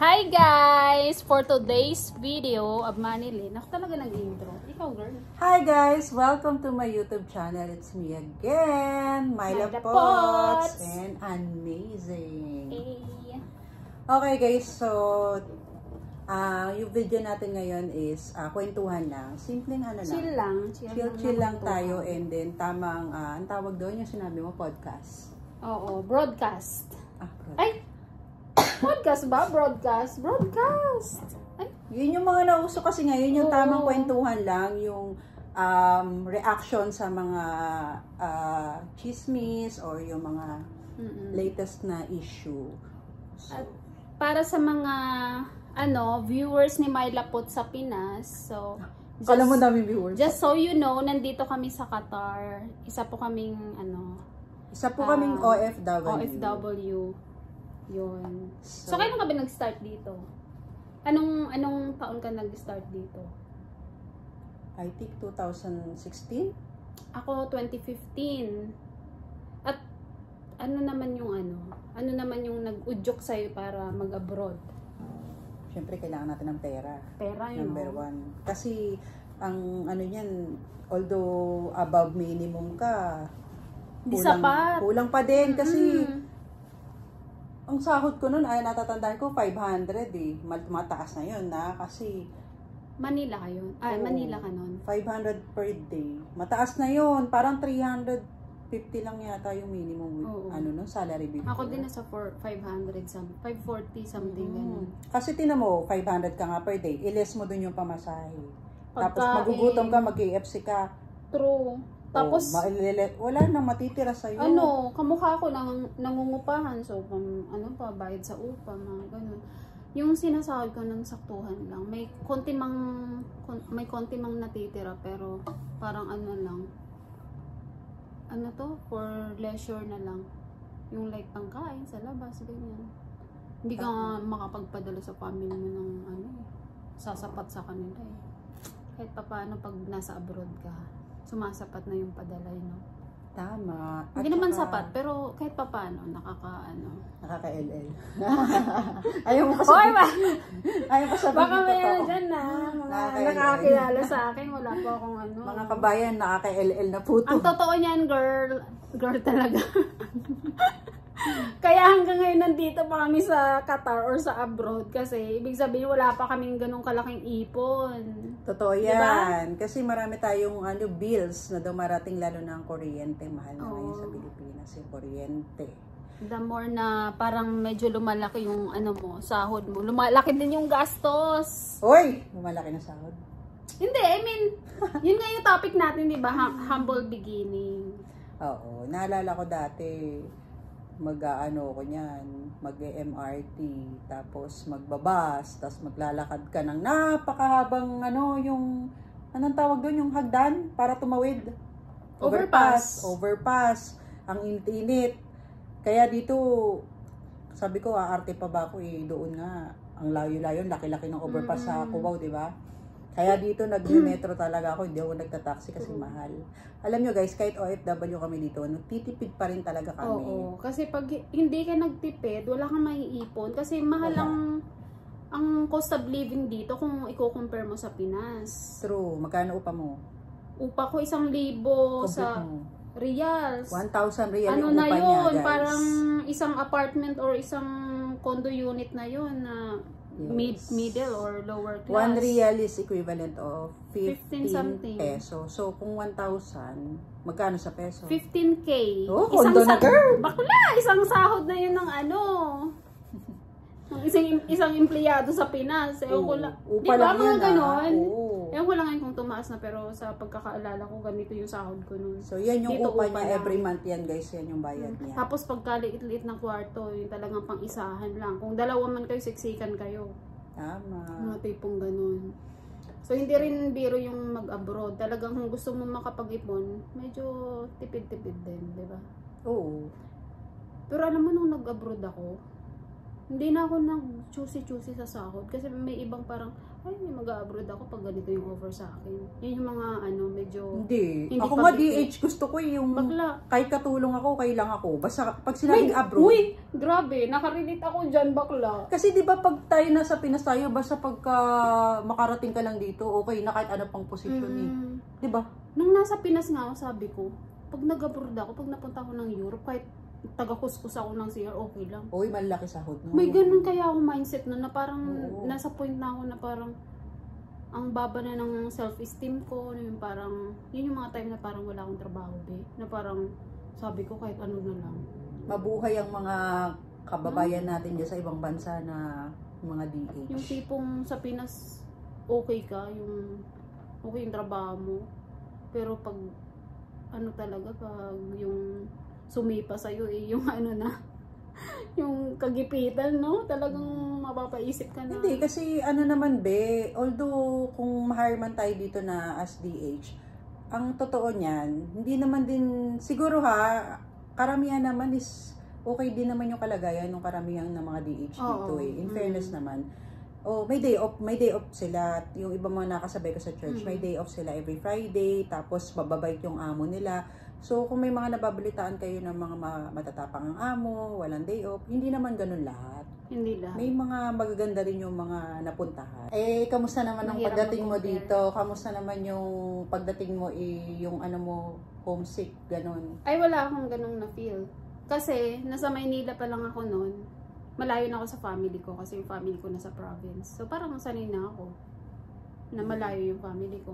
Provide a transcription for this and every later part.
Hi guys! For today's video of Manilyn, ako talaga nag-intro. Ikaw girl. Hi guys! Welcome to my YouTube channel. It's me again, Myla Myla Potts. Potts. And amazing. Hey. Okay guys, so yung video natin ngayon is kwentuhan lang. Simpleng ano lang. Chill lang. Chill lang tayo, and then tamang, ang tawag doon yung sinabi mo, podcast. Oo, broadcast. Broadcast. Ay! Podcast ba? Broadcast. Broadcast. Ay, Yun yung mga nauso kasi ngayon, yung Oo. tamang kwentuhan lang, yung reaction sa mga chismis or yung mga latest na issue. So, At para sa mga viewers ni Myla Potts sa Pinas. So, alam mo namin viewers. just so you know, nandito kami sa Qatar. Isa po kaming Isa po kaming OFW. OFW. Yun. So kailan ka ba nag-start dito? Anong taon ka nag-start dito? I think 2016. Ako 2015. At ano naman yung nag-udyok sa'yo para mag-abroad? Siyempre, kailangan natin ng pera. Pera yun. Number one. Kasi, ang niyan, although above minimum ka, Di sapat. Kulang pa din kasi, ang sahod ko nun, ay natatandaan ko, 500 eh. Mataas na yun na, kasi, Manila kayo? Manila ka nun? 500 per day. Mataas na yun. Parang 350 lang yata yung minimum no, salary before. Ako din nasa 500 something, 540 something ganun. Kasi tinan mo, 500 ka nga per day. Iles mo dun yung pamasahe. Tapos Pagkain. magugutom ka, mag-AFC ka. True. Tapos, wala nang matitira sa'yo. kamukha ko nangungupahan. So, bayad sa upa, mga ganun. Yung sinasahod ko ng saktuhan lang. May konti mang natitira, pero parang for leisure na lang. Yung like pangkain sa labas, ganyan. Hindi ka nga makapagpadala sa family mo ng sasapat sa kanila eh. Kahit pa paano pag nasa abroad ka, sumasapat na yung padala, Tama. At hindi naman sapat, pero kahit pa paano, nakaka-LL. Ayaw mo kasi. Hoy ba? Ayaw mo sabihin Baka may totoo. dyan na. Mga Nakaka-LL. nakakilala sa akin, wala po akong Mga kabayan, nakaka-LL na po to. Ang totoo niyan, girl talaga. Kaya hanggang ngayon nandito pa kami sa Qatar or sa abroad kasi ibig sabihin wala pa kaming ganung kalaking ipon. Totoo yan. Diba? Kasi marami tayong bills na dumarating, lalo na ang kuryente. Mahal na ngayon sa Pilipinas yung kuryente. The more na parang medyo lumalaki yung sahod mo, lumalaki din yung gastos. Hoy! Lumalaki na sahod. Hindi, I mean, yun nga yung topic natin, di ba? Humble beginning. Oo. Naalala ko dati, mag-MRT, tapos magbabas, tapos maglalakad ka ng napakahabang anong tawag doon, yung hagdan para tumawid. Overpass. Ang init. Kaya dito, sabi ko, aarte pa ba ako doon nga. Ang layo-layo, laki-laki ng overpass sa Cubao, di ba? Kaya dito nag-metro talaga ako, hindi ako nagta-taxi kasi mahal. Alam nyo guys, kahit OFW kami dito, nagtitipid pa rin talaga kami. Oo, kasi pag hindi ka nagtipid, wala kang maiipon. Kasi mahal ang cost of living dito kung i-compare mo sa Pinas. True. Magkano upa mo? Upa ko 1,000 sa reals. 1,000 real yung na upa niya, yun? guys. Parang isang apartment or isang condo unit na yun na middle or lower class. 1 real is equivalent of 15 something. peso. So, kung 1,000, magkano sa peso? 15K. Oh, kondo na girl! Bakla! Isang sahod na yun ng ng isang empleyado sa Pinas. Ewan ko lang. Di Upa ba lang mga yun, ganon? Oo. Ewan ko lang yun kung tumaas na, pero sa pagkakaalala ko, ganito yung sahod ko nun. So, yan yung Dito, upa niya lang. every month yan guys. Yan yung bayad niya. Tapos pagkaliit-liit ng kwarto, yung talagang pang-isahan lang. Kung dalawa man kayo, siksikan kayo. Tama. Mga tipong ganun. So, hindi rin biro yung mag-abroad. Talagang kung gusto mo makapag-ipon, medyo tipid-tipid din, di ba? Oo. Pero alam mo, nung nag-abroad ako, Hindi na ako nag-choosy-choosy sa sahod. Kasi may ibang parang, ay, mag-abroad ako pag ganito yung offer sa akin. Yun yung mga, medyo... Hindi. Hindi Ako pa nga bigay. DH, gusto ko yung Bakla. kahit katulong ako, kailang ako. Basta pag sinabing abroad. Uy, grabe, nakarelate ako dyan, bakla. Kasi di ba pag tayo nasa Pinas tayo, basta pagka makarating ka lang dito, okay na kahit ano pang posisyon eh. Di ba? Nung nasa Pinas nga ako, sabi ko, pag nag-abroad ako, pag napunta ako ng Europe, kahit taga-kuskus ako ng CR, okay lang. Uy, malaki sahod no. May ganun kaya ako mindset na parang Oo. nasa point na ako na parang ang baba na ng self-esteem ko, yung parang, yun yung mga time na parang wala akong trabaho, na parang sabi ko kahit ano na lang. Mabuhay ang mga kababayan natin dyan sa ibang bansa na mga DH. Yung tipong sa Pinas, okay ka, yung okay yung trabaho mo, pero pag talaga, pag yung sumipa sa'yo yung yung kagipitan, no? Talagang mapapaisip ka na. Hindi, kasi naman be, although kung ma-hire man tayo dito na as DH, ang totoo niyan, hindi naman din, siguro karamihan naman is, okay din naman yung kalagayan ng karamihan ng mga DH dito eh. In fairness naman. May day off sila. Yung iba mga nakasabay ko sa church, may day off sila every Friday, tapos bababait yung amo nila. So, kung may mga nababalitaan kayo ng mga matatapang ang amo, walang day off, hindi naman ganun lahat. Hindi lahat. May mga magaganda rin yung mga napuntahan. Kamusta naman ang Mahirap pagdating mo mag-compare. dito? Kamusta naman yung pagdating mo, yung mo, homesick, ganun? Ay, wala akong ganung na-feel. Kasi, nasa Maynila pa lang ako noon. Malayo na ako sa family ko kasi yung family ko nasa province. So, parang sanay na ako na malayo yung family ko.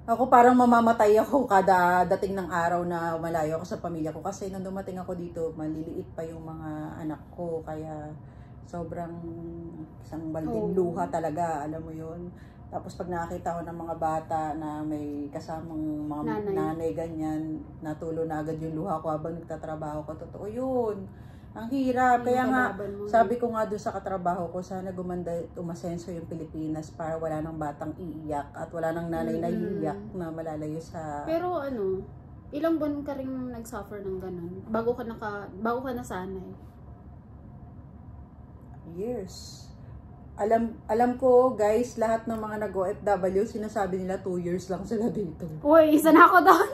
Ako parang mamamatay ako kada dating ng araw na malayo ako sa pamilya ko. Kasi nung dumating ako dito, maliliit pa yung mga anak ko. Kaya sobrang isang balding luha talaga, alam mo yun. Tapos pag nakakita ko ng mga bata na may kasamang mga nanay ganyan, natulo na agad yung luha ko habang nagtatrabaho ko. Totoo yun. Ang hirap. Kaya nga, sabi ko nga doon sa katrabaho ko, sana umasenso yung Pilipinas para wala nang batang iiyak at wala nang nanay na iiyak na malalayo sa... Pero ilang buwan ka rin nag-suffer ng ganun bago ka nasanay? Years. Alam ko, guys, lahat ng mga nag-OFW, sinasabi nila 2 years lang sila dito. Uy, isa na ako doon.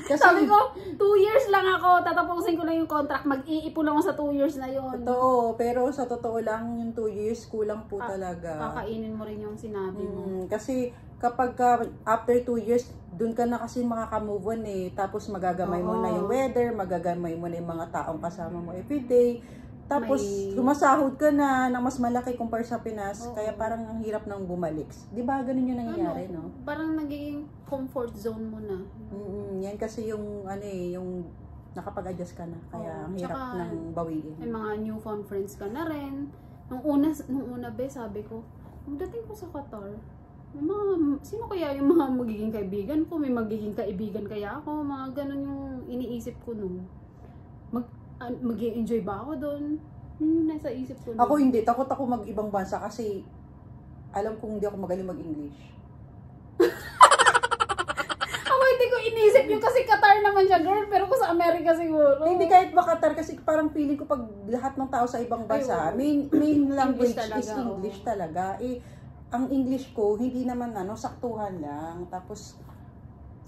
Kasi, Sabi ko, 2 years lang ako, tatapusin ko lang yung contract, mag-iipon lang ako sa 2 years na yon. totoo, pero sa totoo lang, yung 2 years, kulang po talaga. Kakainin mo rin yung sinabi mo. Kasi kapag after 2 years, dun ka na kasi makaka-move on eh. Tapos magagamay mo na yung weather, magagamay mo na yung mga taong kasama mo everyday. Tapos sumasahod ka na ng mas malaki kumpara sa Pinas, kaya parang ang hirap nang bumalik. 'Di ba ganun yung nangyayari, no? Parang naging comfort zone mo na. Yan kasi yung yung nakapag-adjust ka na, kaya ang hirap Tsaka, nang bawiin. May mga newfound friends ka na rin. Nung una sabi ko, pagdating ko sa Qatar, sino kaya yung mga magiging kaibigan ko? May magiging kaibigan kaya ako? Mga ganun yung iniisip ko nung. Mag-i-enjoy ba ako doon? Yun yung nasa isip ko. Ako hindi. Takot ako mag-ibang bansa kasi alam kong hindi ako magaling mag-English. Ako hindi ko inisip yung kasi Qatar naman siya, girl. Pero kung sa Amerika siguro. Hindi kahit ba Qatar kasi parang feeling ko pag lahat ng tao sa ibang bansa, main language is English talaga. Ang English ko, hindi naman saktuhan lang. Tapos,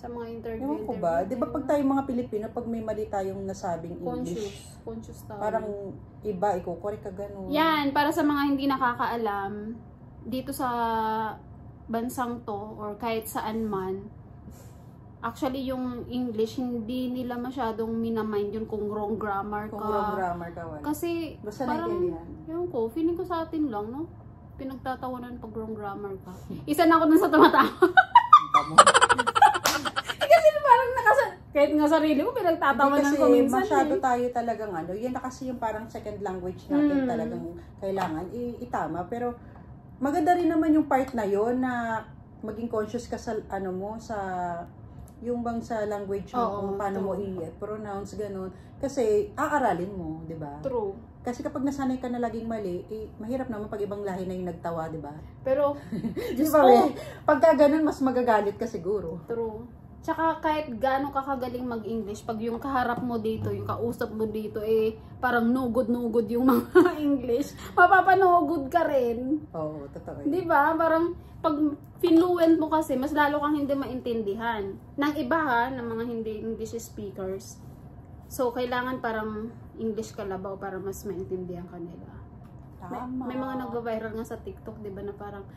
sa mga interview. ewan ko ba? Di ba pag tayong mga Pilipino, pag may mali tayong nasabing English, conscious tayo. parang iba, iko-correct ka ganun. Yan, para sa mga hindi nakakaalam, dito sa bansang to, or kahit saan man, actually yung English, hindi nila masyadong minamind yun kung wrong grammar ka. Kung wrong grammar ka, wala. Kasi, basta parang, naintindihan. yun ko, feeling ko sa atin lang, no? Pinagtatawanan pag wrong grammar ka. Isa na ako dun sa tumatawa. Kasi parang kahit nga sarili mo, pinagtatawanan ko minsan. Kasi masyado tayo talagang yan na kasi yung parang second language natin talagang kailangan itama. Pero maganda rin naman yung part na yon na maging conscious ka sa sa yung bang sa language mo, kung paano mo i-pronounce, ganun. Kasi aaralin mo, di ba? True. Kasi kapag nasanay ka na laging mali, mahirap naman pag ibang lahi na yung nagtawa, di ba? Pero, Diyos ko, pagka ganun, mas magagalit ka siguro. True. Tsaka kahit gaano ka kagaling mag-English, pag yung kaharap mo dito, yung kausap mo dito, parang nugod yung mga English, mapapanugod ka rin. Oo, totoo. Di ba? Parang pag fluent mo kasi, mas lalo kang hindi maintindihan. Ng iba ha, ng mga hindi English speakers. So, kailangan parang English kalabaw para mas maintindihan ka nila. May mga nagva-viral nga sa TikTok, di ba, na parang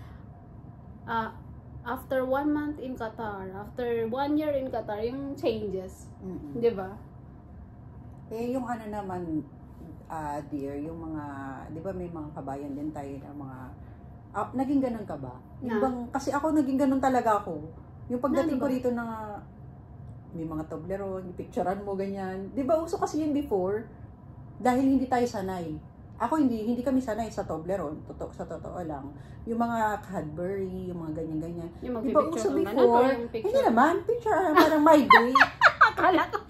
after 1 month in Qatar, after 1 year in Qatar, yung changes. Di ba? Yung ano naman, dear, yung mga, di ba may mga kabayan din tayo na mga, naging ganun ka ba? Kasi ako naging ganun talaga ako. Yung pagdating ko dito na, may mga Toblerone, picturean mo, ganyan. Di ba uso kasi yun before? Dahil hindi tayo sanay. Ako hindi kami sanay sa Toblerone, sa totoo lang. Yung mga Cadbury, yung mga ganyan-ganyan. Di ba uso before? Hindi naman, picture, parang my day. Akala ko,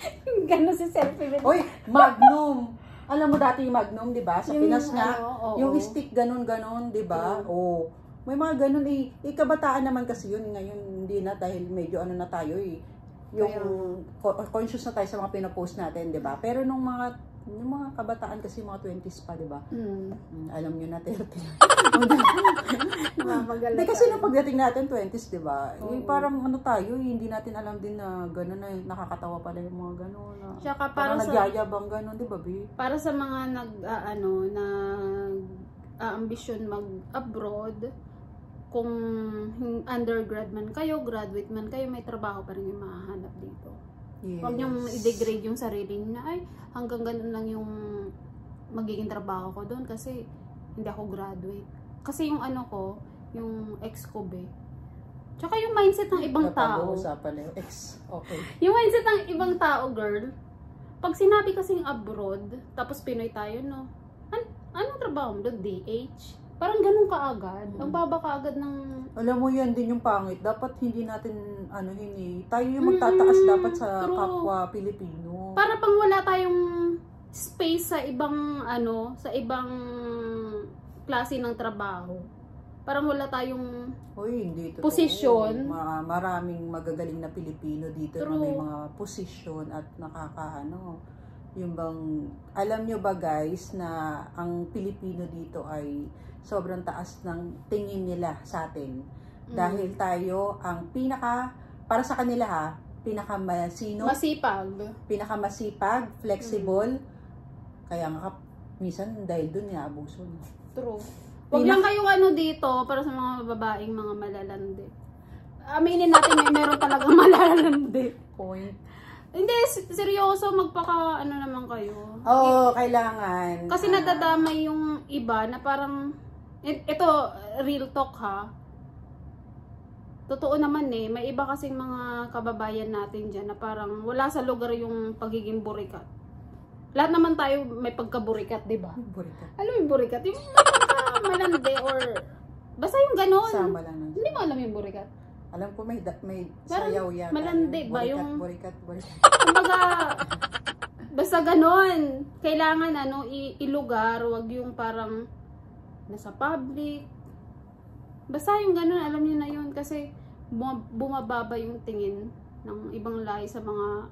gano'n si selfie. Oy, Magnum. Alam mo dati yung Magnum, di ba? Sa Pinas nga, yung stick ganun-ganun, di ba? Oo. May mga ganun kabataan naman kasi yun. Ngayon, hindi na dahil medyo ano na tayo yung conscious na tayo sa mga pinapost natin, di ba? Pero nung mga kabataan kasi mga 20s pa, di ba? Alam nyo na, 30. Hindi kasi nung pagdating natin 20s, di ba? Parang ano tayo, hindi natin alam din na gano'n na nakakatawa pala yung mga gano'n. Tsaka parang nagyayabang gano'n, di ba, Bi? Para sa mga ambisyon mag-abroad, kung undergrad man kayo, graduate man kayo, may trabaho pa rin yung mahahanap dito. Yes. Huwag niyong i-degrade yung sarili niyo na, ay, hanggang ganun lang yung magiging trabaho ko doon kasi hindi ako graduate. Kasi yung ano ko, yung ex ko tsaka yung mindset ng ibang tao. Napag-uusapan yung ex. Okay. Yung mindset ng ibang tao, girl, pag sinabi kasing abroad, tapos Pinoy tayo, no? Anong trabaho mo doon? DH? Parang ganun kaagad. Ang baba kaagad ng... Alam mo yan din yung pangit. Dapat hindi natin, tayo yung magtataas dapat sa kapwa Pilipino. Para pang wala tayong space sa ibang, sa ibang klase ng trabaho. Parang wala tayong hindi totoo. Posisyon. Maraming magagaling na Pilipino dito na may mga posisyon at yung bang, alam nyo ba guys na ang Pilipino dito ay sobrang taas ng tingin nila sa atin. Dahil tayo ang para sa kanila pinakamasipag, flexible, kaya nga minsan dahil dun abuso. True. Huwag lang kayong dito para sa mga babaeng mga malalandi. Aminin natin meron talagang malalandi. Point. Hindi, seryoso, naman kayo. Oo, kailangan. Kasi nadadamay yung iba na parang, ito, real talk ha. Totoo naman may iba kasing mga kababayan natin dyan na parang wala sa lugar yung pagiging burikat. Lahat naman tayo may pagka-burikat, di ba? Burikat. Alam mo yung burikat? Yung malandi or, basta yung ganon. Sama lang. Hindi mo alam yung burikat? Alam ko may sayaw yan. Malandi ba yung... Burikat. Kumbaga, basta ganon. Kailangan ilugar, wag yung parang nasa public. Basta yung ganon, alam niyo na yun. Kasi bumababa yung tingin ng ibang lahi sa mga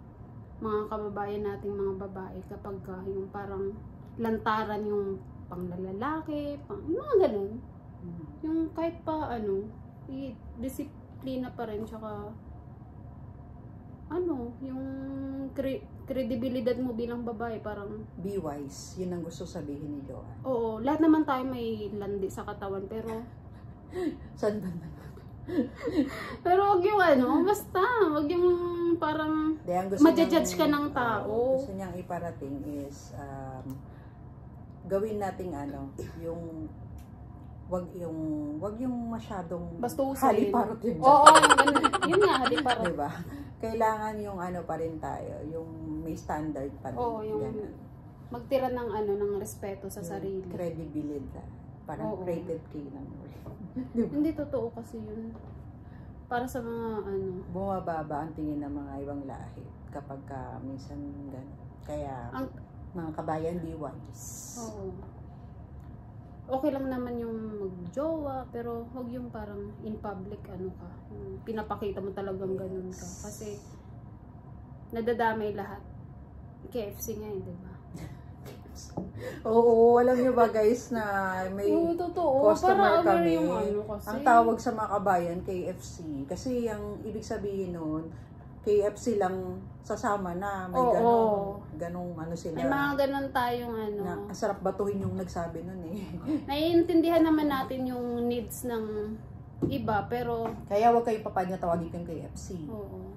kababayan nating mga babae kapag yung parang lantaran yung panglalaki, yung mga ganon. Yung kahit pa disiplina pa rin, tsaka yung credibilidad mo bilang babae, parang be wise, yun ang gusto sabihin ni Joanne. Oo, lahat naman tayo may landi sa katawan, pero saan ba naman? pero wag yung basta wag yung parang ma-judge ka ng tao. Gusto niyang iparating is gawin nating yung wag yung masyadong bastusin. Haliparot yun. Oo, yun nga, haliparot. Diba? Kailangan yung pa rin tayo, yung may standard pa rin. Oo, yung magtira ng ng respeto sa sarili. Credibility. Parang rated K lang. Diba? Hindi totoo kasi yun. Para sa mga bumababa ang tingin ng mga ibang lahi kapag minsan gano'n. Kaya mga kabayan, be wise. Oo. okay lang naman yung magjowa, pero wag yung parang in public ano ka. Yung pinapakita mo talagang ganun ka. Kasi nadadamay lahat. KFC nga di ba? Oo, alam niyo ba guys na may Oo, totoo. customer Para aware kami. yung ano kasi. Ang tawag sa mga kabayan, KFC. Kasi ang ibig sabihin nun, KFC lang sasama na. May ganong ano sila. May mga ganon tayong ano. Na, ang sarap batuhin yung nagsabi nun eh. Naiintindihan naman natin yung needs ng iba, pero Kaya wag kayo papanya tawagin kang KFC. oo.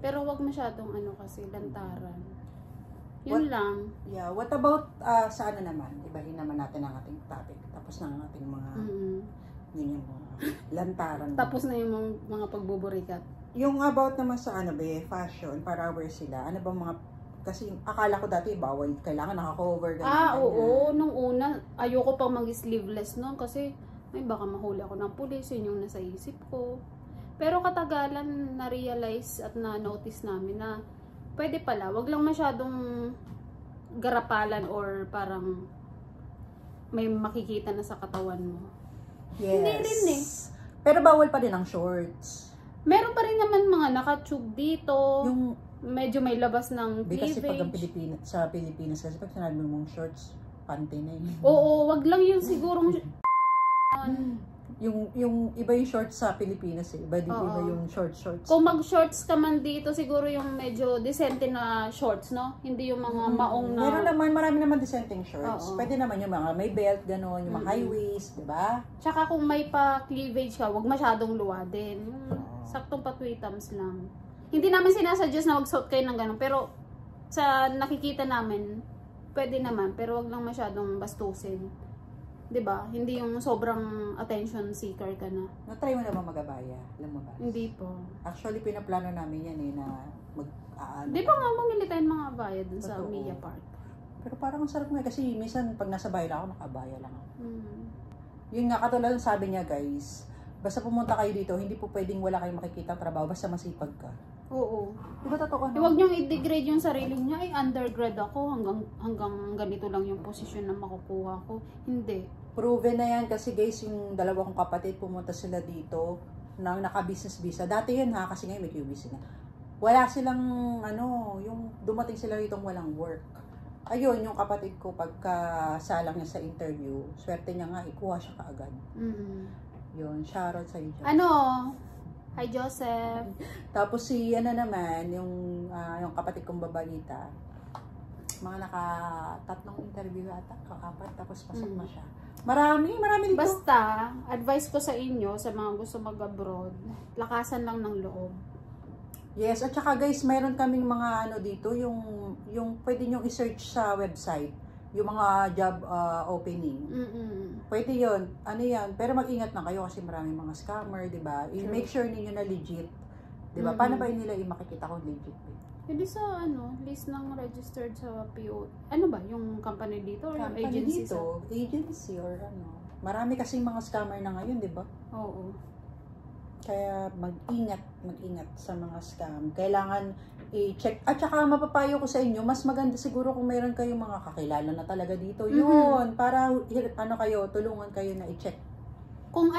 Pero wag masyadong ano kasi, lantaran. Yun lang. Yeah, what about sa ano naman? Ibahin naman natin ang ating topic. Tapos na ang ating mga yun yung mga lantaran. Tapos na yung mga pagbuburikat. Yung about naman sa ano be, fashion, para aware sila. Ano bang mga, kasi akala ko dati bawal, kailangan naka-cover. Ganyan. Oo. Nung una, ayoko pang mag-sleeveless noon kasi ay baka mahuli ako ng pulis. Yun yung nasa isip ko. Pero katagalan na-realize at na-notice namin na pwede pala. Wag lang masyadong garapalan or parang may makikita na sa katawan mo. Yes. Hindi rin eh. Pero bawal pa rin ang shorts. Meron pa rin naman mga nakatube dito. Yung, Medyo may labas ng kasi pag ang cleavage. sa Pilipinas, kasi pag sinabi mong shorts, panty na eh. Oo, wag lang yung sigurong Yung iba yung shorts sa Pilipinas eh. Iba yung shorts. kung mag-shorts ka man dito, siguro yung medyo decente na shorts, no? Hindi yung mga maong na... Meron naman, marami naman dissenting shorts. Oo. Pwede naman yung mga may belt, gano'n, yung mga high waist, di ba? Tsaka kung may pa-cleavage ka, wag masyadong luwadin. Yung saktong patwitams lang. Hindi namin sinasuggest na magsuot kayo ng gano'n, pero sa nakikita namin, pwede naman, pero wag lang masyadong bastusin. 'Di ba? Hindi yung sobrang attention seeker ka na. Na-try mo naman mag-abaya, alam mo ba? Hindi po. Actually, pinaplano namin yan eh, na Di ba nga bumili tayo ng mga bayad dun sa Totoo. Mia Park? Pero parang ang sarap nga kasi minsan pag nasa bahay lang ako, nakabaya lang ako. Mm. Yun nga, katulad ng sabi niya guys, basta pumunta kayo dito, hindi po pwedeng wala kayong makikita trabaho, basta masipag ka. Oo. Di ba totoo Huwag niyong i-degrade yung sarili niya. Ay, undergrad ako. Hanggang ganito lang yung posisyon na makukuha ko. Hindi. Proven na yan kasi guys, yung dalawa kong kapatid, pumunta sila dito nang naka-business visa. Dati yun ha, kasi ngayon may QVC na. Wala silang, yung dumating sila rito walang work. Ayun, yung kapatid ko, pagka salang niya sa interview, swerte niya nga, ikuha siya kaagad. Yun, shoutout sa iyo. Hi, Joseph. Tapos si, naman, yung kapatid kong babalita, mga naka-3 interview ata, kakapat, tapos pasok na siya. Marami dito. Basta, advice ko sa inyo, sa mga gusto mag-abroad, lakasan lang ng loob. Yes, at saka guys, mayroon kaming mga dito, yung pwede nyo i-search sa website, yung mga job opening. Pwede yun. Ano yan? Pero mag-ingat na kayo kasi maraming mga scammer, di ba? I-make sure ninyo na legit. Di ba? Paano ba nila makikita kung legit? Hindi sa list ng registered sa PO. Ano ba? Yung company dito or yung agency? Dito, agency or ano. Marami kasing mga scammer na ngayon, di ba? Oo. Kaya mag-ingat sa mga scam. Kailangan i-check. At saka mapapayo ko sa inyo, mas maganda siguro kung meron kayong mga kakilala na talaga dito. Yun, para kayo, tulungan kayo na i-check. Kung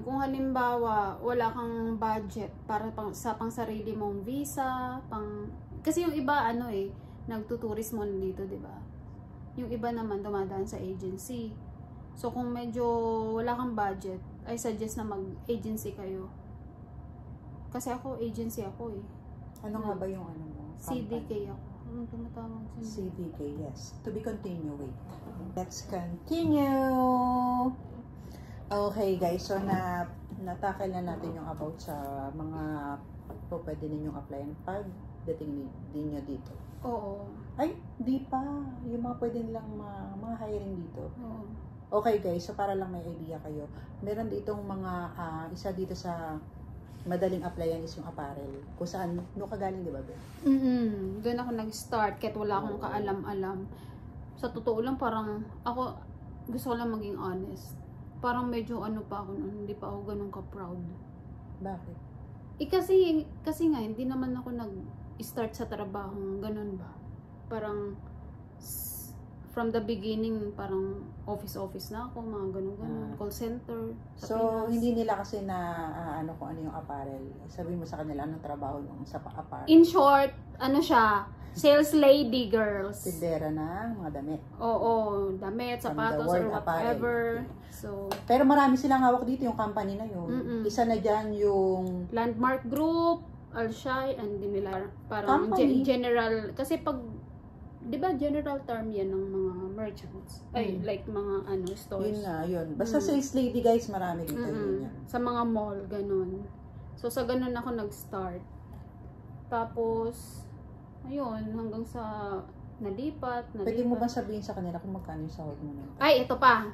kung halimbawa wala kang budget para sa pangsarili mong visa, kasi yung iba nagtuturismo dito, 'di ba? Yung iba naman dumadaan sa agency. So kung medyo wala kang budget, I suggest na mag-agency kayo. Kasi agency ako eh. Ano nga ba yung mo? CDK ako. Anong tumatawag sa CDK, yes. To be continued. Wait. Let's continue. Okay guys, so natakil na natin yung about sa mga pwede ninyong applyan pag dating din nyo dito. Oo. Ay, di pa. Yung mga pwede nilang mga hiring dito. Oo. Okay guys, so para lang may idea kayo. Meron ditong mga, isa dito sa madaling applyan is yung apparel. Kung saan, kagaling, di ba, Ben? Doon ako nag-start kahit wala akong kaalam-alam. Sa totoo lang, parang ako, gusto ko lang maging honest. Parang medyo pa ako nun, hindi pa ako ganun ka-proud. Bakit? Kasi nga, hindi naman ako nag-start sa trabaho, ganun ba? Parang from the beginning, parang office na ako, mga ganun-ganun, call center. Sa So, Pinas. hindi nila kasi na ano kung ano yung apparel. Sabi mo sa kanila, anong trabaho nung sa apparel? In short, ano siya, sales lady girls. Tindera ng mga damit. Oo, damit, From sapatos, the word or whatever. apparel. So, Pero marami silang hawak dito yung company na yun. Mm-mm. Isa na dyan yung Landmark Group, Alshai, and Dimilar. Parang Company? general, kasi pag, di ba general term yan ng mga merchants? Ay, like mga stores. yun nga, yun. Basta sales lady guys, marami dito Mm-mm. yun yan. Sa mga mall, ganun. So, sa ganun ako nag-start. Tapos, ayun, hanggang sa nalipat. Pwede mo ba sabihin sa kanila kung magkano yung sahod mo na? Ay, ito pa.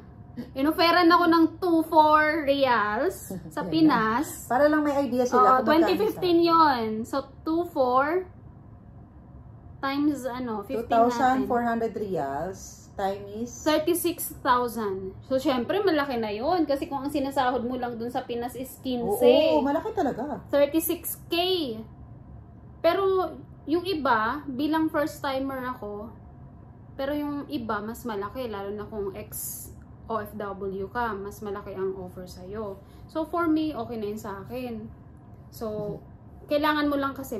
Inoferan ako ng 2-4 reals sa Yan Pinas. Para lang may idea Oo, sila kung magkano yung 2015 yon. So, 2-4 times 15 natin. 2,400 reals times 36,000. So, syempre, malaki na yon. Kasi kung ang sinasahod mo lang dun sa Pinas is 15. Oo, malaki talaga. 36K. Pero, yung iba, bilang first timer ako, pero yung iba, mas malaki. Lalo na kung ex-OFW ka, mas malaki ang offer sa'yo. So, for me, okay na yun sa akin. So, kailangan mo lang kasi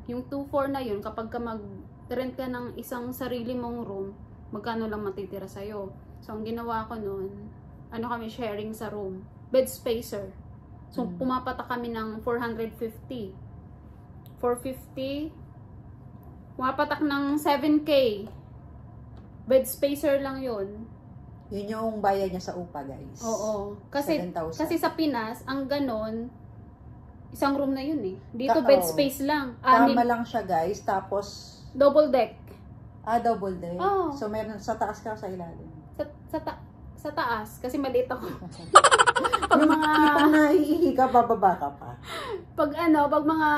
yung 2-4 na yun, kapag ka mag-rent ka ng isang sarili mong room, magkano lang matitira sa'yo. So, ang ginawa ko noon, kami sharing sa room. Bed spacer. So, pumapatak kami ng 450. 450. Pumapatak ng 7K. Bed spacer lang yun. Yun yung bayad niya sa upa, guys. Oo. Kasi 7,000. kasi sa Pinas, ang ganon, isang room na yun eh. Dito bed Oo. space lang. Tama lang siya, guys. Tapos, Double deck. double day. Oo. So, meron sa taas ka o sa ilalim. Sa taas. Kasi maliit ako. Yung mga tipong nahihihi ka, bababa ka pa. Pag mga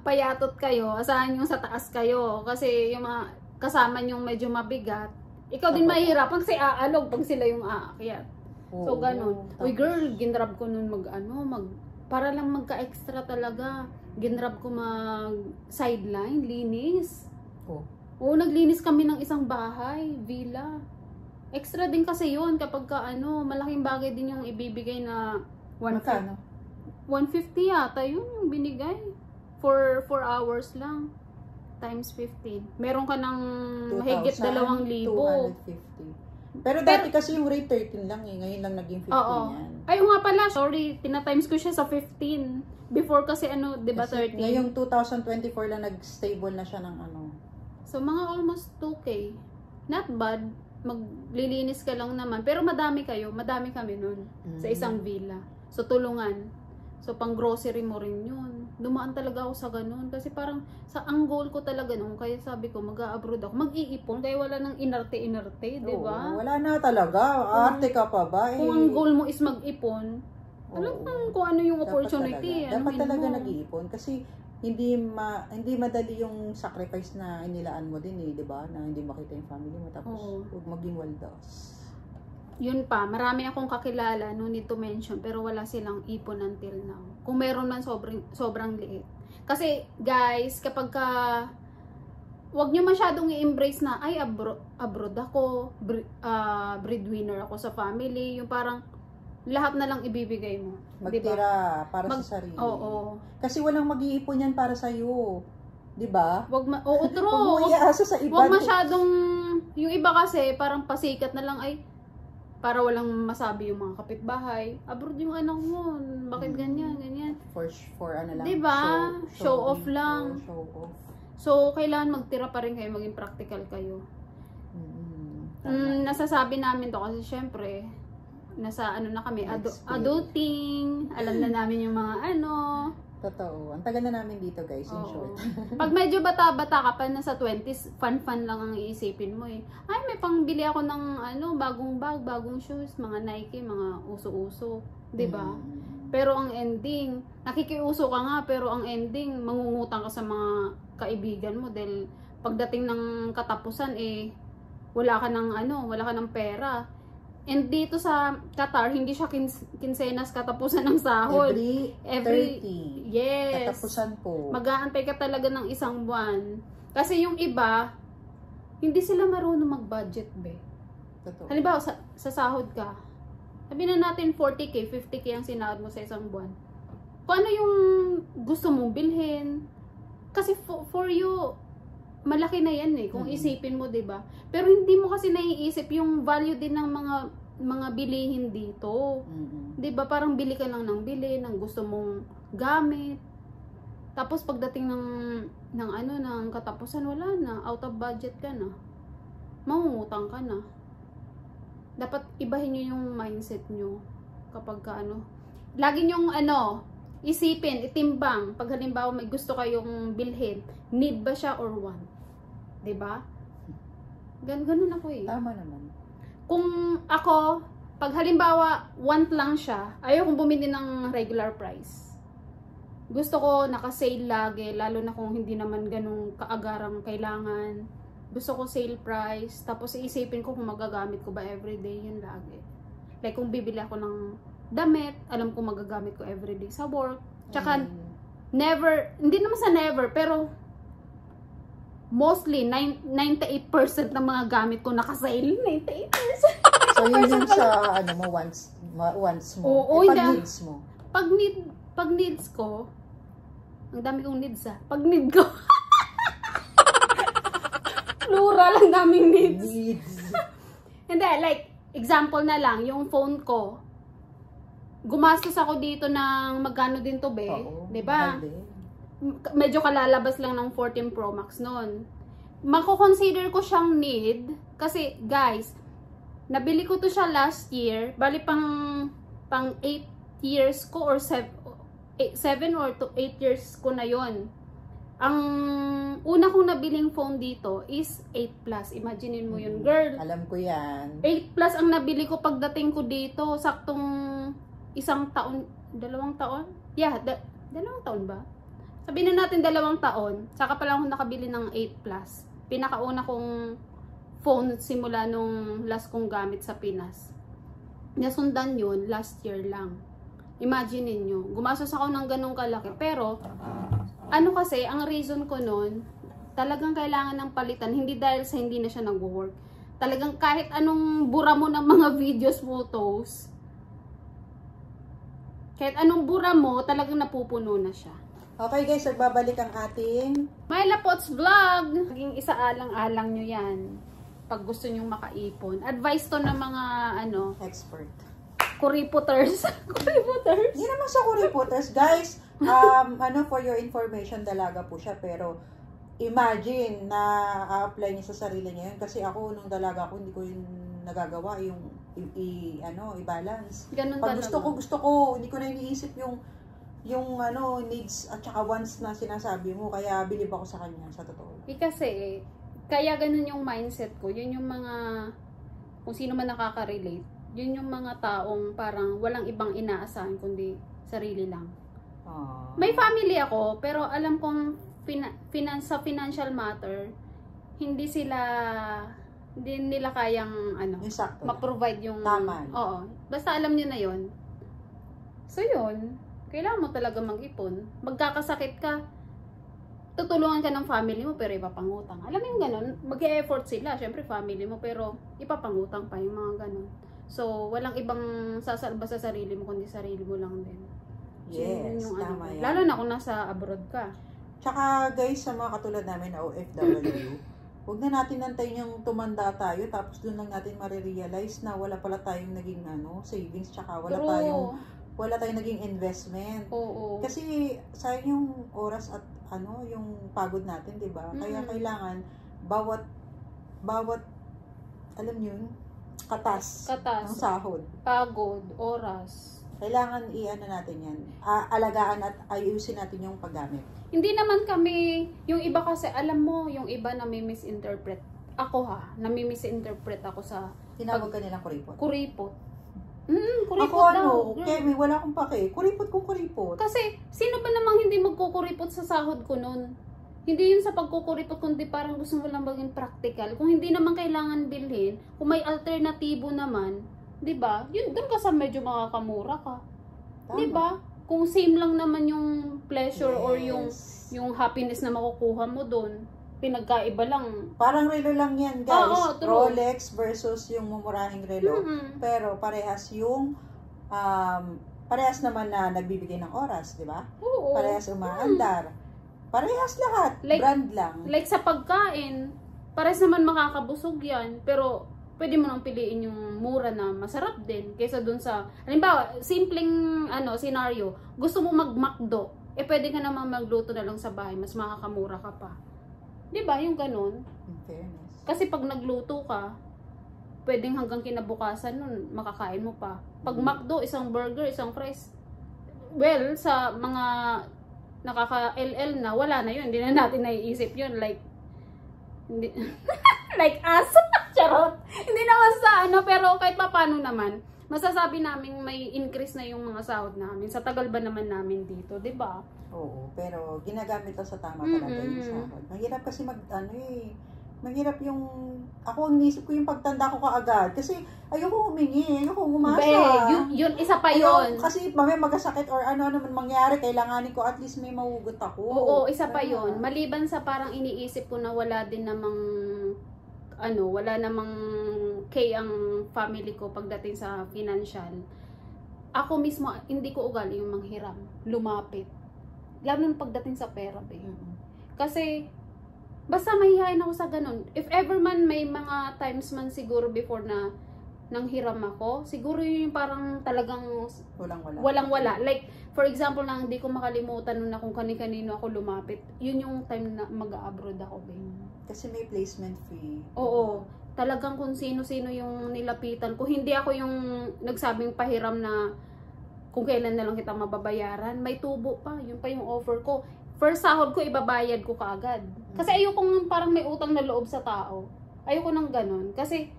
payatot kayo, asahan yung sa taas kayo. Kasi yung mga kasama yung medyo mabigat, ikaw din mahihirapan kasi aalog pag sila yung aakyat. So, ganun. Uy, girl, ginrab ko nun para lang magka-extra talaga. Ginrab ko sideline, linis. Oo, naglinis kami ng isang bahay, villa. Extra din kasi yun kapag malaking bagay din yung ibibigay na 150. Magkano? 150 yata yun yung binigay. For 4 hours lang. Times 15. Meron ka ng mahigit 2,000. 250. Pero dati kasi yung rate 13 lang eh. Ngayon lang naging 15 yan. Ay, nga pala. Sorry. Tina-times ko siya sa 15. Before kasi di ba 13? Ngayong 2024 lang nag-stable na siya ng So, mga almost 2K. Not bad. Maglilinis ka lang naman. Pero madami kami nun. Sa isang villa. So, tulungan. So, pang grocery mo rin yun. Dumaan talaga ako sa ganun. Kasi parang, ang goal ko talaga nung, kaya sabi ko, mag-a-abroad ako. Mag-iipon, kaya wala nang inarte-inarte, di ba? Wala na talaga. Arte ka pa ba? Kung ang goal mo is mag-ipon, talagang kung ano yung opportunity. Dapat talaga nag-iipon. Kasi, hindi madali yung sacrifice na inilaan mo din eh, di ba? Na hindi makita yung family mo. Tapos, huwag maging waldas. Yun pa, marami akong kakilala, no need to mention, pero wala silang ipon until now. Kung meron man sobrang liit. Kasi, guys, kapag wag nyo masyadong i-embrace na, ay, abroad ako, breadwinner ako sa family, yung parang, lahat na lang ibibigay mo. Magtira para sa sarili. Oo. Kasi walang mag-iipon yan para sa'yo. Di ba? Oo, true. Huwag mo iasa sa iba. Wag masyadong, yung iba kasi, parang pasikat na lang, ay, para walang masabi yung mga kapitbahay. Abroad yung anak mo. Bakit ganyan? For ano lang. Diba? Show off lang. Show off. So, kailangan magtira pa rin kayo, maging practical kayo. Nasasabi namin to kasi syempre, nasa na kami, adulting, alam na namin yung mga Totoo. Ang tagal na namin dito, guys, in short. Pag medyo bata-bata ka pa, nasa 20s, fun-fun lang ang iisipin mo eh. Ay, may pangbili ako ng bagong bag, bagong shoes, mga Nike, mga uso-uso. Diba? Pero ang ending, nakikiuso ka nga, pero ang ending, mangungutang ka sa mga kaibigan mo dahil pagdating ng katapusan wala ka ng pera. And dito sa Qatar, hindi siya kinsenas katapusan ng sahod. Every 30. Yes. Katapusan po. Mag-aantay ka talaga ng isang buwan. Kasi yung iba, hindi sila marunong mag-budget, be. Totoo. Halimbawa, sa sahod ka, sabihin na natin 40k, 50k ang sinahod mo sa isang buwan. Paano yung gusto mong bilhin? Kasi for you, malaki na yan eh, kung isipin mo, 'di ba? Pero hindi mo kasi naiisip yung value din ng mga bilihin dito. 'Di ba? Parang bili ka lang ng bili ng gusto mong gamit. Tapos pagdating ng katapusan, wala na, out of budget ka na. Mangungutang ka na. Dapat ibahin niyo yung mindset niyo kapag lagi niyong isipin, itimbang, pag halimbawa may gusto kayong bilhin, need ba siya or want? 'Di ba? Ganun ako eh. Tama naman. Kung ako, pag halimbawa want lang siya, ayaw kong bumili ng regular price. Gusto ko naka-sale lagi, lalo na kung hindi naman ganung kaagarang kailangan. Gusto ko sale price, tapos iisipin ko kung magagamit ko ba everyday, yun lagi. Like kung bibili ako ng damit, alam ko magagamit ko everyday sa work. Tsaka never, hindi naman sa never, pero mostly 98% ng mga gamit ko naka-sale. 98%. So yun yung sa wants mo. Oo, pag needs mo. Pag needs ko, ang dami kong needs pag need ko, plural, ang daming needs. Hindi, like, example na lang, yung phone ko, gumastos ako dito ng magkano din to, be? Diba? Medyo kalalabas lang ng 14 Pro Max noon. Mako-consider ko siyang need, kasi, guys, nabili ko to siya last year, bali pang 8 years ko, or 7 or 8 years ko na yon. Ang una kong nabiling phone dito is 8 Plus. Imaginein mo yun, girl. Alam ko yan. 8 Plus ang nabili ko pagdating ko dito. Saktong 1 taon, 2 taon? Yeah, 2 taon ba? Sabihin na natin 2 taon. Saka pa lang ako nakabili ng 8 Plus. Pinakauna kong phone simula nung last kong gamit sa Pinas. Nasundan yun last year lang. Imaginein nyo. Gumastos ako ng ganong kalaki. Pero, kasi, ang reason ko nun, talagang kailangan ng palitan. Hindi dahil sa hindi na siya nag-work. Talagang kahit anong bura mo ng mga videos, photos, kahit anong bura mo, talagang napupuno na siya. Okay guys, nagbabalik ang ating Myla Potts Vlog. Maging isaalang-alang nyo yan. Pag gusto nyong makaipon. Advice to ng mga, expert. kuripoters. Kuripoters. Hindi naman sa kuripoters, guys. For your information, dalaga po siya. Pero, imagine na a-apply niya sa sarili niya yun. Kasi ako, nung dalaga ko, hindi ko yun nagagawa. Yung, i-balance. Ganun Pag talaga. gusto ko, hindi ko na iniisip yung needs at saka wants na sinasabi mo. Kaya, bilib ako sa kanya, sa totoo. Kasi, kaya ganun yung mindset ko. Yun yung mga, kung sino man nakaka-relate, yun yung mga taong parang walang ibang inaasahan kundi sarili lang. May family ako, pero alam kong sa financial matter, hindi nila kayang ma-provide yung tama. Oo. Basta alam niyo na yun. So yun, kailangan mo talaga mag-ipon. Magkakasakit ka, tutulungan ka ng family mo pero ipapangutang. Alam mo yung ganun, mag-e-effort sila, syempre family mo, pero ipapangutang pa yung mga ganun. So, walang ibang sasalba sa sarili mo, kundi sarili mo lang din. Yes, yung tama yan. Lalo na kung nasa abroad ka. Tsaka guys, sa mga katulad namin na OFW, huwag na natin nantayin yung tumanda tayo, tapos doon lang natin marirealize na wala pala tayong naging savings, tsaka wala tayong naging investment. Oo. Kasi sayang yung oras at yung pagod natin, 'di ba? Kaya kailangan bawat alam niyo katas ng sahod, pagod, oras. kailangan natin yan. Alagaan at ayusin natin yung paggamit. Hindi naman kami, yung iba kasi, alam mo, yung iba nami-misinterpret. Ako nami-misinterpret ako sa Tinawag ka nilang kuripot. Kuripot. Ako daw. Kemi, wala akong pake. Kuripot kung kuripot. Kasi, sino ba namang hindi magkukuripot sa sahod ko nun? Hindi yun sa pagkukuripot, kundi parang gusto mo lang maging practical. Kung hindi naman kailangan bilhin, kung may alternatibo naman, 'di ba? Yun doon ka sa medyo makakamura ka. 'Di ba? Kung same lang naman yung pleasure or yung happiness na makukuha mo doon, pinagkaiba lang. Parang relo lang yan, guys. Oo, true. Rolex versus yung mumurahing relo. Pero parehas yung, parehas naman na nagbibigay ng oras, di ba? Oo. Parehas umaandar. Parehas lahat. Like- Brand lang. Like sa pagkain, parehas naman makakabusog yan, pero pwede mo nang piliin yung mura na masarap din kaysa dun sa, halimbawa, simpleng scenario, gusto mo mag-McDo, pwede ka naman magluto na lang sa bahay, mas makakamura ka pa. 'Di ba? Yung ganun. In fairness. Kasi pag nagluto ka, pwedeng hanggang kinabukasan nun, makakain mo pa. Pag McDo, isang burger, isang fries, well, sa mga nakaka-LL na, wala na yun. Hindi na natin naiisip yun. Like, hindi, like us. Charot. Hindi naman sa pero kahit pa paano naman, masasabi namin may increase na yung mga sahod namin. Sa tagal ba naman namin dito, 'di ba? Oo, pero ginagamit to sa tama talaga yung sahod. Mahirap kasi mahirap yung, ako ang inisip ko yung pagtanda ko kaagad. Kasi ayoko humingi, ayoko umasa. Yun, isa pa Ayoko, yun. kasi mamaya magkasakit or ano man mangyari, kailanganin ko at least may mahugot ako. Oo, isa pa yun. Maliban sa parang iniisip ko na wala namang ang family ko pagdating sa financial. Ako mismo, hindi ko ugali yung manghiram, lumapit. Lalo na pagdating sa pera, Kasi, basta mahihayin ako sa ganun. If ever man may mga times man siguro before na nanghiram ako, siguro yun yung parang talagang walang-wala. Like, for example, na hindi ko makalimutan na kung kani-kanino ako lumapit. Yun yung time na mag-abroad ako, Kasi may placement fee. Oo. Talagang kung sino-sino yung nilapitan. Kung hindi ako yung nagsabing pahiram na kung kailan na lang kita mababayaran, may tubo pa. Yun pa yung offer ko. First sahod ko, ibabayad ko kaagad. Kasi ayoko parang may utang na loob sa tao. Ayoko nang ganun. Kasi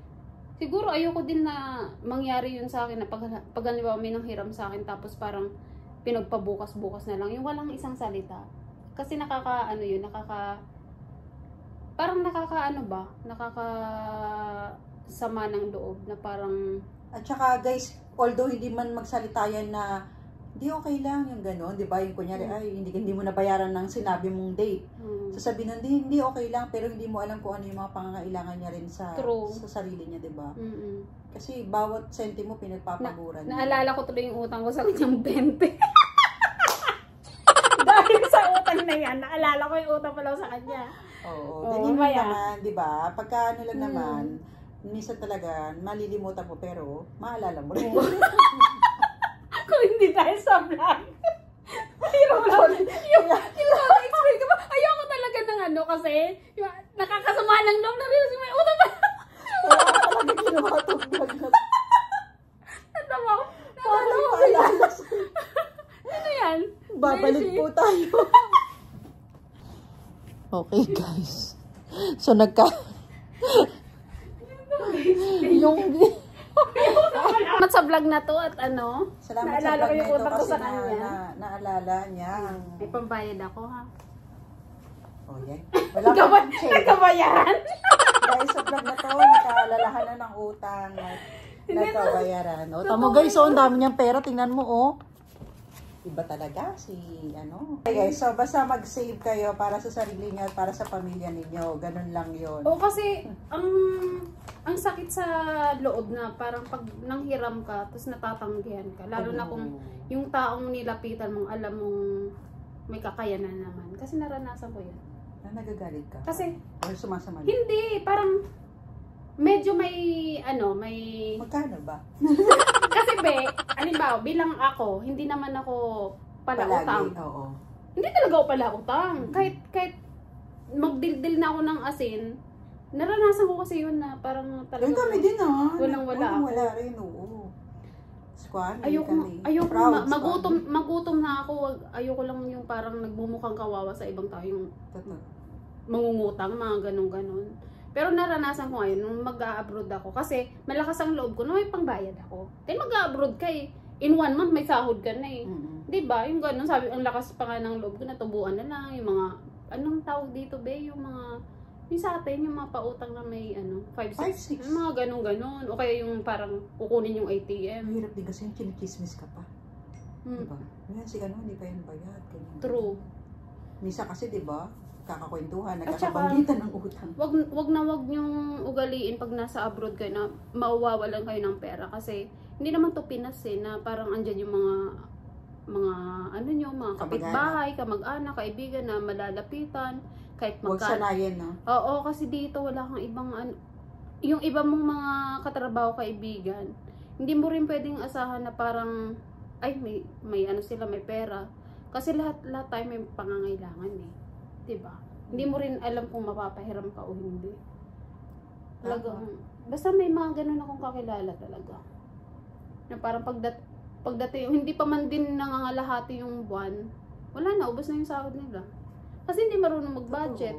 siguro ayoko din na mangyari yun sa akin na pag halimbawa may nanghiram sa akin tapos parang pinagpabukas-bukas na lang. Yung walang isang salita. Kasi nakakasama ng loob na parang. At saka guys, although hindi man magsalita yan na hindi okay lang yung gano'n, di ba? Yung kunyari, ay hindi mo nabayaran ng sinabi mong date. Sasabihin nun, hindi okay lang, pero hindi mo alam kung ano yung mga pangangailangan niya rin sa sarili niya, di ba? Kasi bawat sentimo pinagpapaguran. Naalala ko tuloy yung utang ko sa kanyang 20. Dahil sa utang na yan, naalala ko yung utang pala sa kanya. Oo, ganyan naman, di ba? Pagka lang naman, minsan talaga, malilimutan mo, pero maalala mo rin. Kung hindi dahil sa vlog. Yung explain ko ba? Ayoko talaga ng kasi, yung nakakasama ng loob na rin. May utang pa. Wala ka talaga ginawa itong vlog na. Natawa ko. Ano yan? Babalik po tayo. Okay guys. So Salamat sa vlog na to at salamat naalala sa ko yung vlog utang na ko ito sa kasi kanya. naalala niya. May pambayad ako ha. Oh yan. Wala kang check. Nagkabayaran. Dahil sa vlog na to, nakaalalahanan ng utang. Nagkabayaran. O, tamo guys, ang dami niyang pera. Tingnan mo, iba talaga Okay guys, so basta mag-save kayo para sa sarili niyo at para sa pamilya ninyo. Ganun lang yon. O kasi, ang sakit sa loob na parang pag nanghiram ka, tapos natatanggihan ka. Lalo na kung yung taong nilapitan mong alam mong may kakayanan naman. Kasi naranasan ko yan. Nagagalit ka? Kasi, or sumasama? hindi, parang medyo may Magkano ba? Kasi halimbawa, bilang ako, hindi naman ako palautang. Oo. Hindi talaga ako palautang. Kahit magdildil na ako ng asin, naranasan ko kasi yun na parang talagang kami din walang-wala ako. Wala rin, oo. Squad, Ayoko magutom na ako. Ayoko lang yung parang nagmumukhang kawawa sa ibang tao yung mangungutang, mga ganun-ganun. Pero naranasan ko ngayon nung mag-a-abroad ako kasi malakas ang loob ko na may pangbayad ako. Then mag-a-abroad ka in 1 month may sahod ka na Diba? Yung ganun, sabi, ang lakas pa nga ng loob ko, natubuan na lang yung mga, anong tawag dito yung mga, yung sa atin, yung mga pautang na may 5-6. Yung mga ganun-ganun. O kaya yung parang kukunin yung ATM. Mahirap din kasi yung chinichismis ka pa. Diba? Yan, si hindi pa yung bayad. True. Misa kasi, diba? nagkakakwentuhan, At saka, nagkakabanggitan ng utang. wag niyong ugaliin pag nasa abroad kayo na mawawalan kayo ng pera kasi hindi naman to Pinas na parang andyan yung mga ano nyo, mga kapitbahay, kamag-anak, kaibigan na malalapitan kahit Huwag sanayin, no? Oo, kasi dito wala kang ibang yung iba mong mga katrabaho, kaibigan, hindi mo rin pwedeng asahan na parang ay may ano sila, may pera. Kasi lahat tayo may pangangailangan 'di ba? Hindi mo rin alam kung mapapahiram ka o hindi. Talagang basta may mga ganun akong kakilala talaga. Na parang pagdating hindi pa man din nangangalahati yung buwan, wala na, ubos na yung sahod nila. Kasi hindi marunong mag-budget.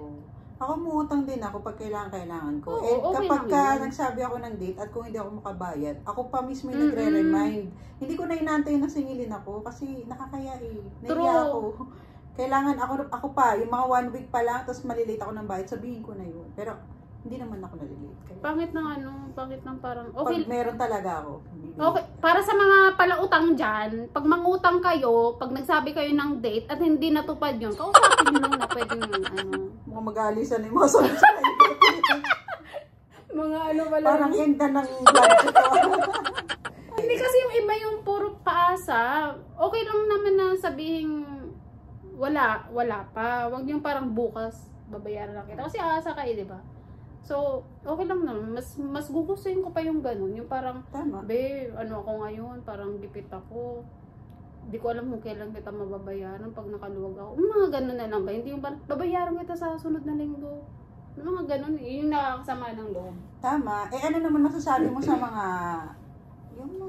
Ako muutang din ako pag kailangan ko. Oo, okay kapag lang nagsabi ako ng date at kung hindi ako makabayad, ako pa mismo yung nagre-remind. Hindi ko na inaantay na singilin ako kasi nakakaya Nahiya ako. Kailangan ako pa, yung mga 1 week pa lang, tapos malilate ako ng bayad, sabihin ko na yun. Pero hindi naman ako nalilate. Kaya, Pangit ng parang, okay. Pag meron talaga ako. Okay, para sa mga palautang dyan, pag mangutang kayo, pag nagsabi kayo ng date at hindi natupad yun, kausapin nyo lang na pwedeng Mukhang mag-aalisan yung mga solution. mga pala. Parang end na ng budget ko. Hindi kasi yung iba yung puro paasa. Okay lang naman na sabihin wala pa. Huwag yung parang bukas babayaran lang kita. Kasi aasa kayo, di ba? So, okay lang naman. Mas gugustuhin ko pa yung ganun. Yung parang, Tama. ako ngayon, parang gipit ako. Di ko alam kung kailan kita mababayaran pag nakaluwag ako. Mga ganun na lang ba? Hindi yung babayaran kita sa sunod na linggo. Mga ganun. Yung nakakasama ng loob. Tama. Ano naman masasabi mo sa mga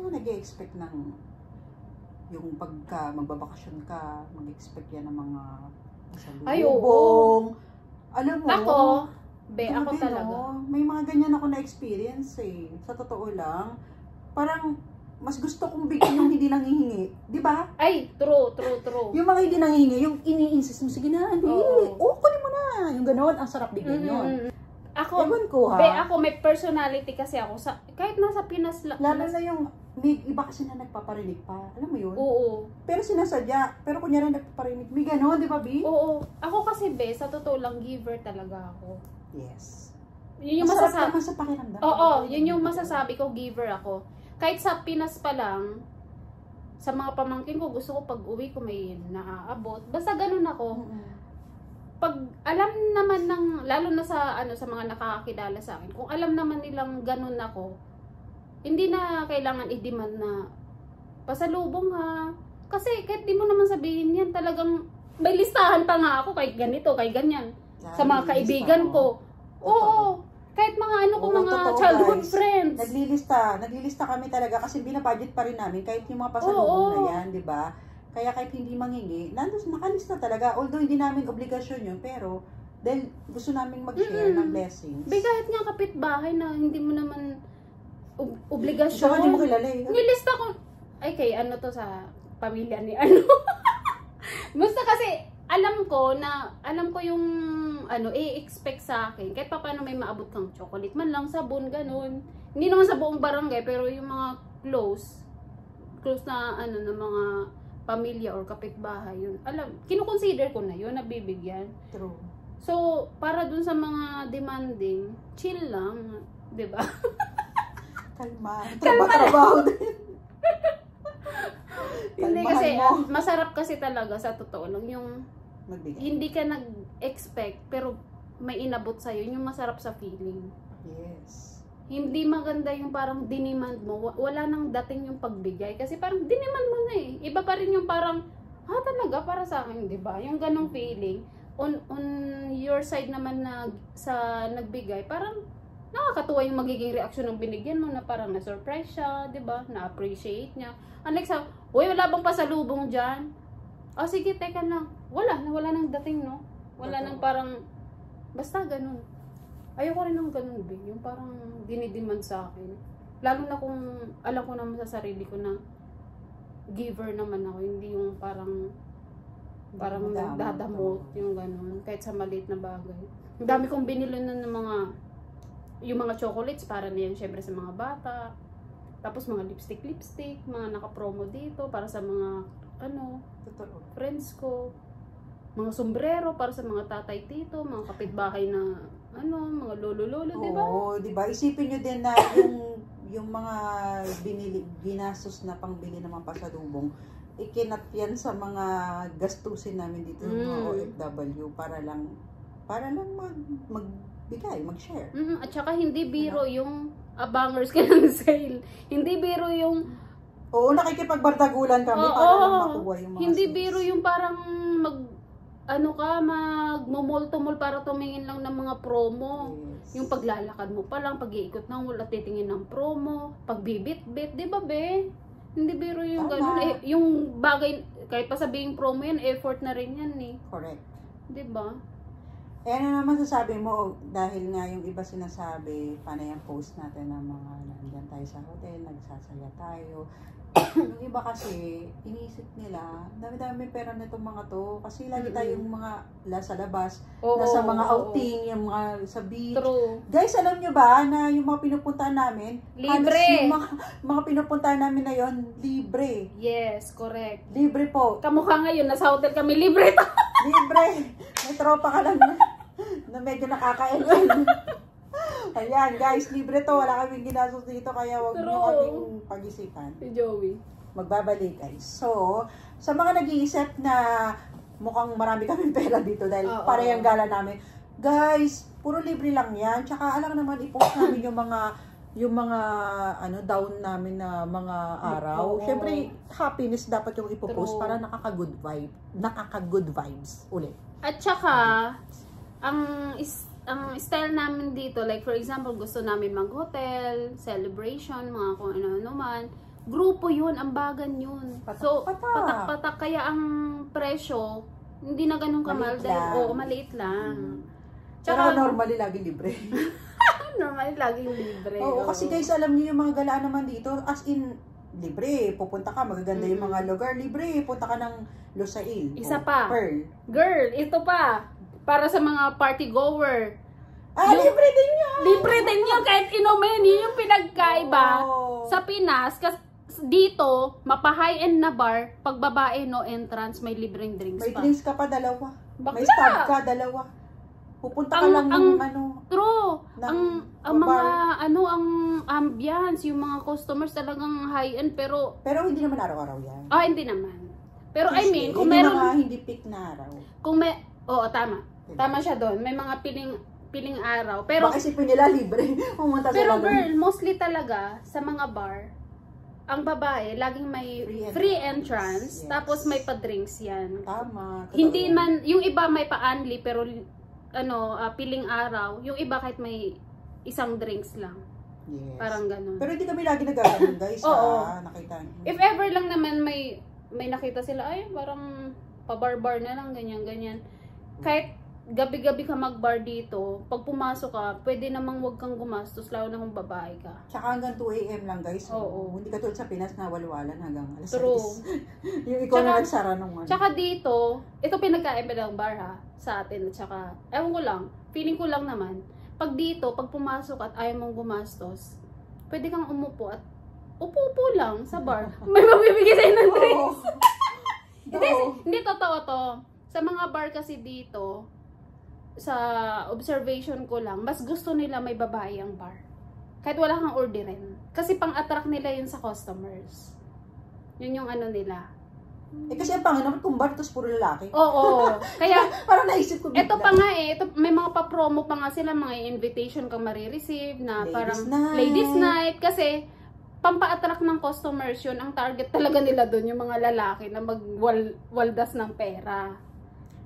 nag-e-expect ng yung pagka magbabakasyon ka, mag-expect yan ng mga salubong. Alam mo, ako talaga. No? May mga ganyan ako na-experience Sa totoo lang, parang mas gusto kong bigyan yung hindi nanghihingi. Di ba? Ay, true. Yung mga hindi nanghihingi, yung ini-insist mo, sige na, hindi. Kunin mo na. Yung gano'n, ang sarap bigyan yun. Ako, ewan ko ha. Ako may personality kasi ako. Kahit nasa Pinas lang. Lalo na yung, may iba kasi na nagpaparinig pa. Alam mo yun? Oo. Pero sinasadya. Pero kunyari nagpaparinig. May gano'n, di ba, B? Oo. Ako kasi, sa totoo lang, giver talaga ako. Yes. Yun yung masarap masasabi. naman sa pakiramdam. Oo, yun yung masasabi ko, giver ako. Kahit sa Pinas pa lang, sa mga pamangkin ko, gusto ko pag uwi ko may naaabot. Basta ganun ako. Pag alam naman lalo na sa mga nakakakilala sa akin, kung alam naman nilang ganun ako, hindi na kailangan i-demand na pasalubong ha. Kasi kahit di mo naman sabihin yan, talagang may listahan pa nga ako kahit ganito, kahit ganyan. Sa mga kaibigan ko. Oo. Kahit mga mga childhood friends. Naglilista kami talaga kasi binabudget pa rin namin kahit yung mga pasalubong na yan, di ba? Kaya kahit hindi manghingi, nakalista talaga. Although hindi namin obligasyon yun, pero dahil gusto namin mag-share ng blessings. Kahit nga kapitbahay na hindi mo naman obligasyon. Hindi mo kilala Nilista ko, kay to sa pamilya ni Basta kasi, alam ko yung i-expect sa akin. Kahit pa paano may maabot kang chocolate man lang, sabon, ganun. Hindi naman sa buong barangay, pero yung mga close na na mga pamilya or kapitbahay, yun. Kino-consider ko na yun, nabibigyan. True. So, para dun sa mga demanding, chill lang, 'di ba? Kalma. Trabaho din. Hindi kasi, masarap kasi talaga sa totoo lang yung magbigay. Hindi ka nag-expect pero may inabot sa'yo, yung masarap sa feeling. Yes. Hindi maganda yung parang dinemand mo, wala nang dating yung pagbigay kasi parang dinemand mo na iba pa rin yung parang talaga para sa akin, di ba? Yung ganong feeling on your side naman na sa nagbigay, parang nakakatuwa yung magiging reaksyon ng binigyan mo na parang na-surprise siya, di ba? Na-appreciate niya. Unlike sa, wala bang pasalubong dyan? Sige, teka lang. Wala nang dating, no? Wala nang parang, basta ganun. Ayoko rin ng ganun, yung parang dinidemand sa akin. Lalo na kung alam ko naman sa sarili ko na giver naman ako, hindi yung parang nagdadamot, yung ganun. Kahit sa maliit na bagay. Ang dami kong binili na ng yung mga chocolates, para niyan syempre sa mga bata. Tapos mga lipstick, mga naka-promo dito, para sa mga Totoo. friends ko. mga sombrero para sa mga tatay, tito, mga kapitbahay na, mga lolo-lolo, di ba? Oo, di ba? Isipin nyo din na yung mga ginastos na pangbili ng mga pasalubong, ikinat yan sa mga gastusin namin dito ng mga OFW para lang magbigay, mag-share. At saka hindi biro yung abangers ka ng sale. Hindi biro yung... Oo, nakikipagbardagulan kami para lang makuha yung mga hindi sales. biro yung parang magmumultumol para tumingin lang ng mga promo. Yes. Yung paglalakad mo pa lang, pag-iikot ng wala titingin ng promo, pagbibit-bit, di ba be? Hindi biro yung Tama. ganun. Yung bagay, kahit pa sabihing promo yan, effort na rin yan eh. Correct. Di ba? Eh, ano naman sasabi mo, dahil nga yung iba sinasabi, paano yung post natin ng mga nandyan tayo sa hotel, nagsasaya tayo. Yung iba kasi, inisip nila, dami-dami pera na itong mga to. Kasi lagi tayong mga sa labas, nasa mga outing, yung mga sa beach. True. Guys, alam nyo ba na yung mga pinupuntahan namin, Libre. Yung mga pinupuntahan namin na yon libre. Yes, correct. Libre po. Kamukha ngayon, nasa hotel kami, libre to. Libre. May tropa ka lang na medyo nakaka-enjoy. Ayan, guys, libre to. Wala kaming ginastos dito, kaya wag niyo kaming pag-isipan. Si Joey. Magbabalik, guys. So, sa mga nag-iisip na mukhang marami kaming pera dito dahil parehang gala namin, guys, puro libre lang yan. Tsaka alam naman, i-post namin yung mga down namin na mga araw. Siyempre, happiness dapat yung ipopost para nakaka-good vibes ulit. At saka, ang style namin dito, like for example, gusto namin mag-hotel, celebration, mga kung ano-ano man. Grupo yun, ambagan yun. So, patak-patak. Kaya ang presyo, hindi na ganun kamahal. Maliit lang. Tsaka, pero normally, lagi libre. Normally, laging libre. Oo, kasi guys, alam niyo yung mga galaan naman dito, as in, libre. Pupunta ka, magaganda yung mga lugar, libre. Punta ka ng Lusail. Isa pa. Pearl. Girl, ito pa. Para sa mga party goer. Libre din yun! Libre din yun kahit inumin. Yun yung pinagkaiba sa Pinas. Kasi dito, mapa-high-end na bar, pag babae, no entrance, may libreng drinks pa. May drinks ka pa, dalawa. Bakla! May stab ka, dalawa. Pupunta ka lang ng True. ng Ang mga, ang ambience, yung mga customers talagang high-end, pero hindi naman araw-araw yan. hindi naman. Pero I mean, kung hindi meron, mga hindi peak na araw. tama. Tama siya doon. May mga piling araw. Pero, baka isipin nila libre. Pumunta pero sila girl, mostly talaga sa mga bar, ang babae, laging may free entrance, Yes. tapos may pa-drinks yan. Tama. Hindi man, yung iba may pa-unli, pero piling araw, yung iba kahit may isang drinks lang. Yes. Parang ganun. Pero hindi kami lagi nagaganon, guys. Oo. Nakita. If ever lang naman may nakita sila, ay parang pabar-bar na lang, ganyan. Kahit gabi-gabi ka mag-bar dito, pag pumasok ka, pwede namang wag kang gumastos, lalo na kung babae ka. Tsaka hanggang 2 AM lang, guys. Oo. Hindi katulad sa Pinas na walwalan hanggang alas 6. True. Yung ikaw na nagsara nung ano. Tsaka dito, ito pinagkaiba ng bar ha, sa atin. At tsaka, ewan ko lang, feeling ko lang naman, pag dito, pag pumasok at ayaw mong gumastos, pwede kang umupo at upo-upo lang sa bar. May mabibigay sa'yo ng drinks. Hindi totoo to. Sa mga bar kasi dito, sa observation ko lang, mas gusto nila may babae ang bar. Kahit wala kang orderin. Kasi pang-attract nila yun sa customers. Yun yung nila. Kasi ang pangin naman kung bar, tapos puro lalaki. Oo. Kaya, parang naisip ko bigla. ito pa nga may mga pa-promo pa nga sila, mga invitation kang marireceive na ladies night. Kasi, pampa-attract ng customers yun. Ang target talaga nila doon, yung mga lalaki na magwaldas ng pera.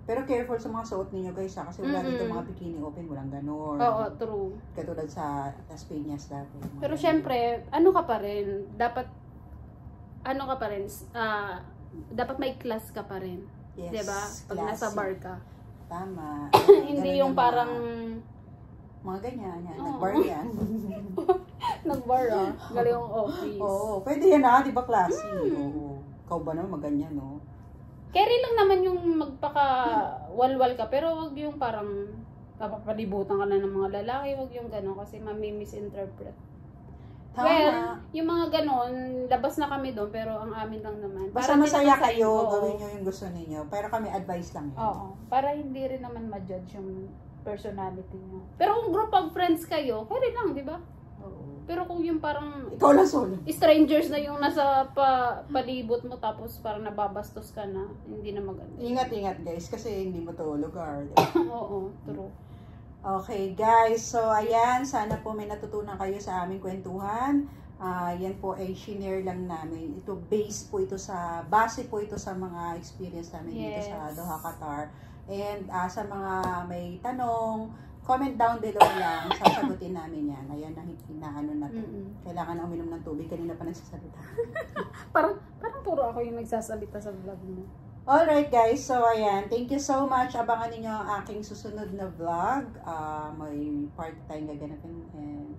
Pero careful sa mga suot ninyo, guys, kasi wala dito mga bikini open, walang ganon. Oo, true. Katulad sa Las Piñas dati. Pero syempre, ka pa rin, dapat dapat may class ka pa rin. Yes, diba? Pag nasa bar ka. Tama. Hindi yung parang mga ganyan, yan. Oo. Nag-bar yan. nag-bar galing yung office. Oo, pwede yan di ba classy? Oo. Ikaw ba naman maganyan, no? Carry lang naman yung magpaka-walwal ka, pero wag yung parang papapalibutan ka na ng mga lalaki, wag yung gano'n kasi mami-misinterpret. Tama. Well, yung mga ganon, labas na kami doon, pero ang amin lang naman. Basta Para masaya din naman kayo, oo. gawin nyo yung gusto ninyo. Pero kami, advice lang yun. Oo. Para hindi rin naman ma-judge yung personality nyo. Pero kung group of friends kayo, pwede lang, di ba? Oo. Pero kung yung parang Ikaw lang solo. strangers na yung nasa palibot mo, tapos parang nababastos ka na, hindi na maganda. Ingat-ingat guys, kasi hindi mo to lugar. Oo, true. Okay guys, so ayan, sana po may natutunan kayo sa aming kwentuhan. Yan po ay shinare lang namin. Ito base po ito sa mga experience namin dito sa Doha, Qatar. And sa mga may tanong, comment down below lang, sasagutin namin yan. Ayan ang hinaano na to. Kailangan na uminom ng tubig, kanina pa nagsasalita. parang puro ako yung nagsasalita sa vlog mo. Alright guys, so ayan, thank you so much. Abangan niyo ang aking susunod na vlog. May part tayong gaganapin. And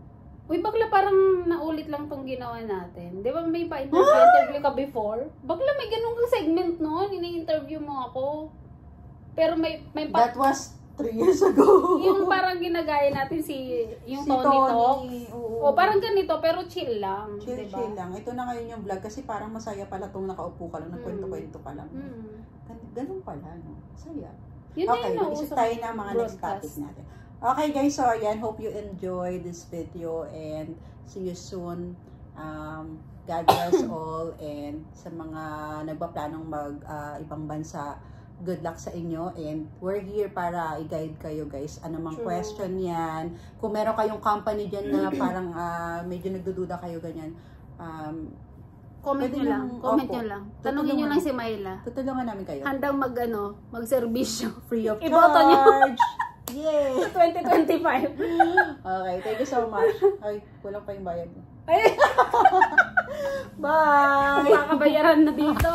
Uy, bakla parang naulit lang tong ginawa natin. Di ba may pa-interview ka before? Bakla may ganun kang segment noon, ini-interview mo ako. Pero may that was 3 years ago. yung parang ginagaya natin yung Tony Talks. Oo. O parang ganito, pero chill lang. Chill, diba? chill lang. Ito na ngayon yung vlog kasi parang masaya pala itong nakaupo ka lang, nagkwento-kwento ka lang. Ganun pala, no? Masaya. Yun Okay, na mag-isip tayo ng mga next topic natin. Okay guys, so ayan, hope you enjoy this video and see you soon. God bless all, and sa mga nagpaplanong ibang bansa, good luck sa inyo, and we're here para i-guide kayo guys. Ano mang question yan. Kung meron kayong company dyan na parang medyo nagdududa kayo ganyan, comment nyo lang. Tanungin nyo lang si Myla. tutulungan namin kayo. Handang mag-servisyo. Free of Iboto nyo. charge! Yay! 2025. Okay, thank you so much. Ay, kulang pa yung bayad mo. Ay! Bye! Kakabayaran na dito.